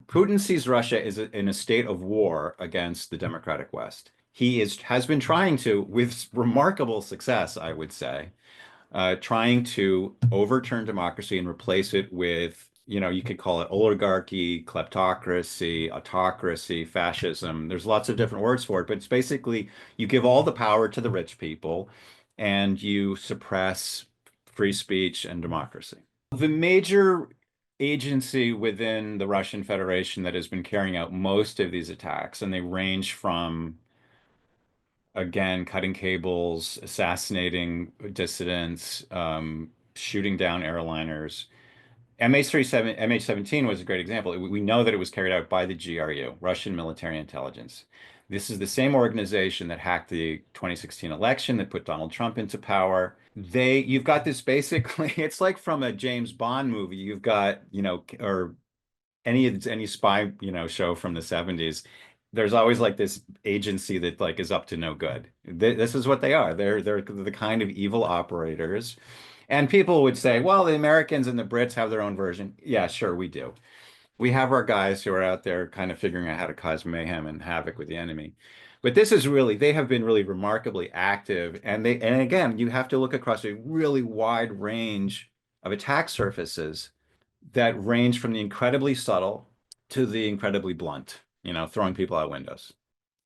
Putin sees Russia as in a state of war against the democratic West. Has been trying to, with remarkable success, I would say, trying to overturn democracy and replace it with, you could call it oligarchy, kleptocracy, autocracy, fascism. There's lots of different words for it, but it's basically you give all the power to the rich people and you suppress free speech and democracy. The major agency within the Russian Federation that has been carrying out most of these attacks, and they range from, again, cutting cables, assassinating dissidents, shooting down airliners. MH17 was a great example. We know that it was carried out by the GRU, Russian Military Intelligence. This is the same organization that hacked the 2016 election, that put Donald Trump into power. You've got this basically, it's like from a James Bond movie. You've got, or any spy, show from the 70s. There's always like this agency that like is up to no good. This is what they are. They're the kind of evil operators. And people would say, well, the Americans and the Brits have their own version. Yeah, sure, we do. We have our guys who are out there kind of figuring out how to cause mayhem and havoc with the enemy. But they have been really remarkably active. And again, you have to look across a really wide range of attack surfaces that range from the incredibly subtle to the incredibly blunt, throwing people out windows.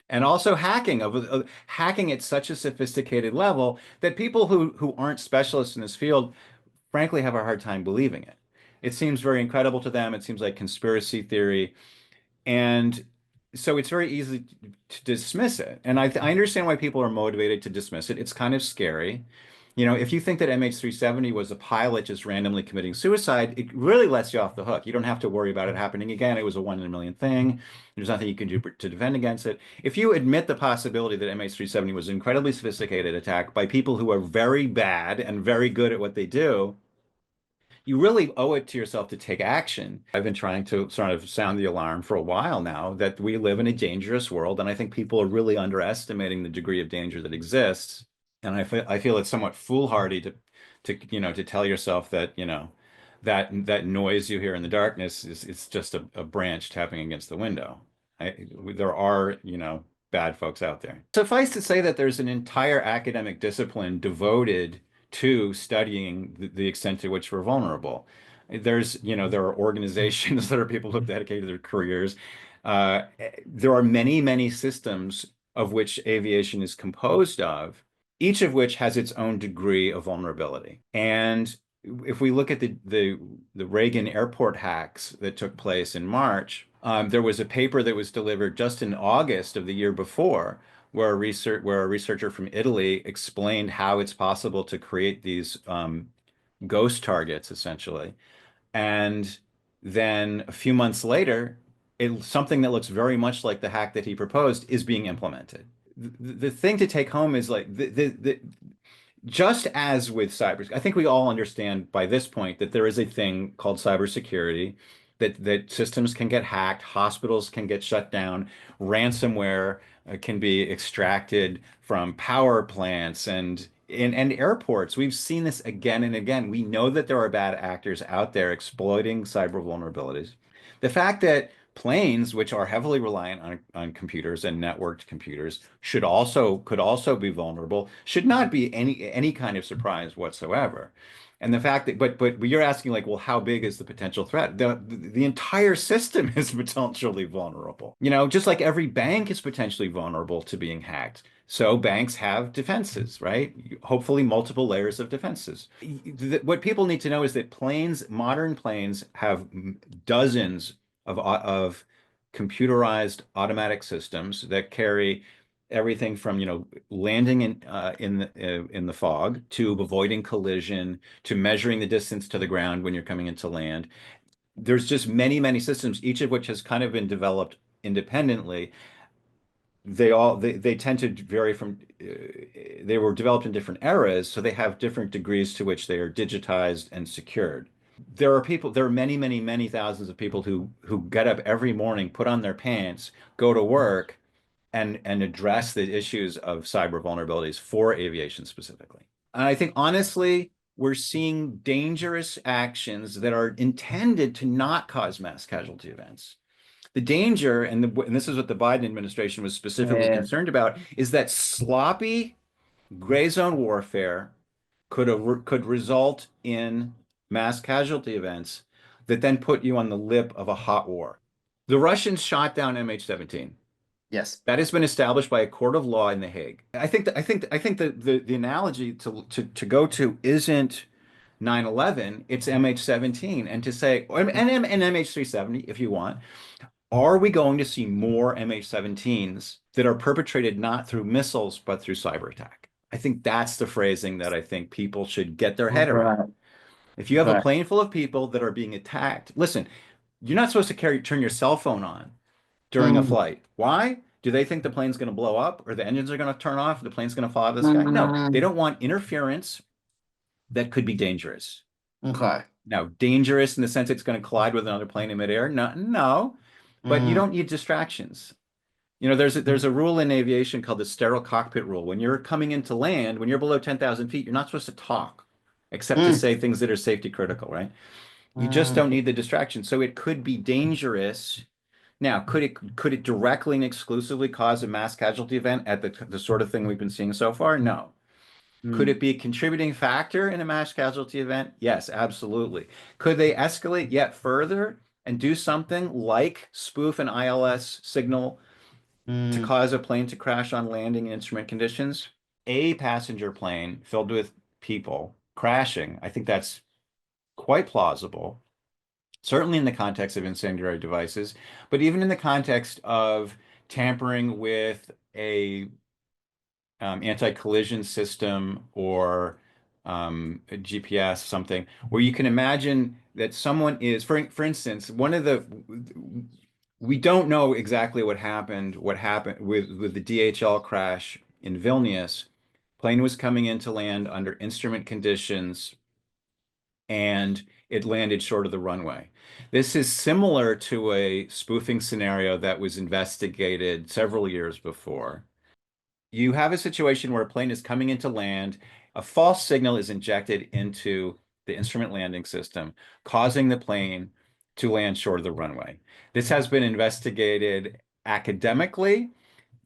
And also hacking at such a sophisticated level that people who aren't specialists in this field, frankly, have a hard time believing it. It seems very incredible to them. It seems like conspiracy theory. And so it's very easy to dismiss it. And I understand why people are motivated to dismiss it. It's kind of scary. If you think that MH370 was a pilot just randomly committing suicide, it really lets you off the hook. You don't have to worry about it happening again. It was a 1 in a million thing. There's nothing you can do to defend against it. If you admit the possibility that MH370 was an incredibly sophisticated attack by people who are very bad and very good at what they do, you really owe it to yourself to take action. I've been trying to sort of sound the alarm for a while now that we live in a dangerous world, and I think people are really underestimating the degree of danger that exists. And I feel it's somewhat foolhardy to tell yourself that, that noise you hear in the darkness is it's just a branch tapping against the window. There are, bad folks out there. Suffice to say that there's an entire academic discipline devoted to studying the extent to which we're vulnerable. There are organizations that are people who have dedicated their careers. There are many, many systems of which aviation is composed of, each of which has its own degree of vulnerability. And if we look at the Reagan airport hacks that took place in March, there was a paper that was delivered just in August of the year before, where a researcher from Italy explained how it's possible to create these ghost targets, essentially. And then a few months later, something that looks very much like the hack that he proposed is being implemented. The thing to take home is like just as with cyber, I think we all understand by this point that there is a thing called cybersecurity, that systems can get hacked, hospitals can get shut down, ransomware can be extracted from power plants and airports. We've seen this again and again. We know that there are bad actors out there exploiting cyber vulnerabilities. The fact that planes, which are heavily reliant on computers and networked computers, could also be vulnerable, should not be any kind of surprise whatsoever. And the fact that, but you're asking like, well, how big is the potential threat? The entire system is potentially vulnerable. Just like every bank is potentially vulnerable to being hacked. So banks have defenses, right? Hopefully multiple layers of defenses. What people need to know is that modern planes have dozens of computerized automatic systems that carry everything from landing in the fog, to avoiding collision, to measuring the distance to the ground when you're coming into land. There's just many systems, each of which has kind of been developed independently. They tend to vary from they were developed in different eras, so they have different degrees to which they are digitized and secured. There are many thousands of people who get up every morning, put on their pants, go to work, and address the issues of cyber vulnerabilities for aviation specifically. And I think honestly, we're seeing dangerous actions that are intended to not cause mass casualty events. The danger, and this is what the Biden administration was specifically Yeah. concerned about, is that sloppy gray zone warfare could result in mass casualty events that then put you on the lip of a hot war. The Russians shot down MH17. Yes. That has been established by a court of law in The Hague. I think the analogy to go to isn't 9/11, it's MH17, and to say, and MH370 if you want, are we going to see more MH17s that are perpetrated not through missiles but through cyber attack? I think that's the phrasing that I think people should get their head around. Right. If you have a Right. plane full of people that are being attacked, listen, you're not supposed to turn your cell phone on during a Mm, flight. Why? Do they think the plane's going to blow up or the engines are going to turn off? The plane's going to fall out of the sky? No, they mm, don't want interference that could be dangerous. okay. Now, dangerous in the sense it's going to collide with another plane in midair? No, no, but you Mm, don't need distractions. You know, there's a rule in aviation called the sterile cockpit rule. When you're coming into land, when you're below 10,000 feet, you're not supposed to talk except to mm, say things that are safety critical, right? You just don't mm, need the distraction. So it could be dangerous. Now, could it directly and exclusively cause a mass casualty event at the sort of thing we've been seeing so far? No. Could mm, it be a contributing factor in a mass casualty event? Yes, absolutely. Could they escalate yet further and do something like spoof an ILS signal to mm, cause a plane to crash on landing in instrument conditions? A passenger plane filled with people crashing, I think that's quite plausible, certainly in the context of incendiary devices, but even in the context of tampering with a anti-collision system or a GPS, something where you can imagine that someone is, for instance, one of the we don't know exactly what happened with the DHL crash in Vilnius. Plane was coming into land under instrument conditions and it landed short of the runway. This is similar to a spoofing scenario that was investigated several years before. You have a situation where a plane is coming into land, a false signal is injected into the instrument landing system, causing the plane to land short of the runway. This has been investigated academically.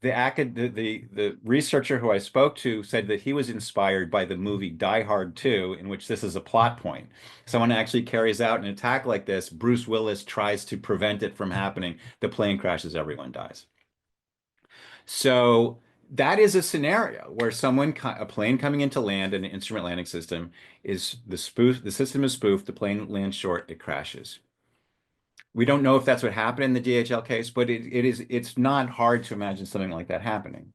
The researcher who I spoke to said that he was inspired by the movie Die Hard 2, in which this is a plot point. Someone actually carries out an attack like this. Bruce Willis tries to prevent it from happening. The plane crashes, everyone dies. So that is a scenario where a plane coming into land and an instrument landing system the system is spoofed, the plane lands short, it crashes. We don't know if that's what happened in the DHL case, but it's not hard to imagine something like that happening.